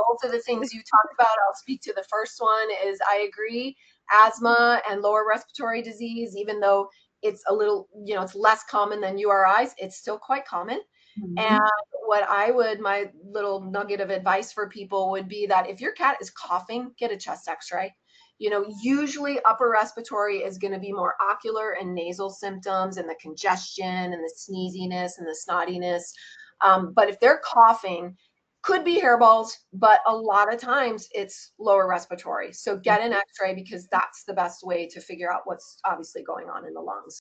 both of the things you talked about. I'll speak to the first one is I agree. Asthma and lower respiratory disease, even though it's a little, it's less common than URIs, it's still quite common. And Mhm. what my little nugget of advice for people would be that if your cat is coughing, get a chest x-ray. Usually upper respiratory is going to be more ocular and nasal symptoms and the congestion and the sneeziness and the snottiness. But if they're coughing, could be hairballs, but a lot of times it's lower respiratory. So get an x-ray because that's the best way to figure out what's obviously going on in the lungs.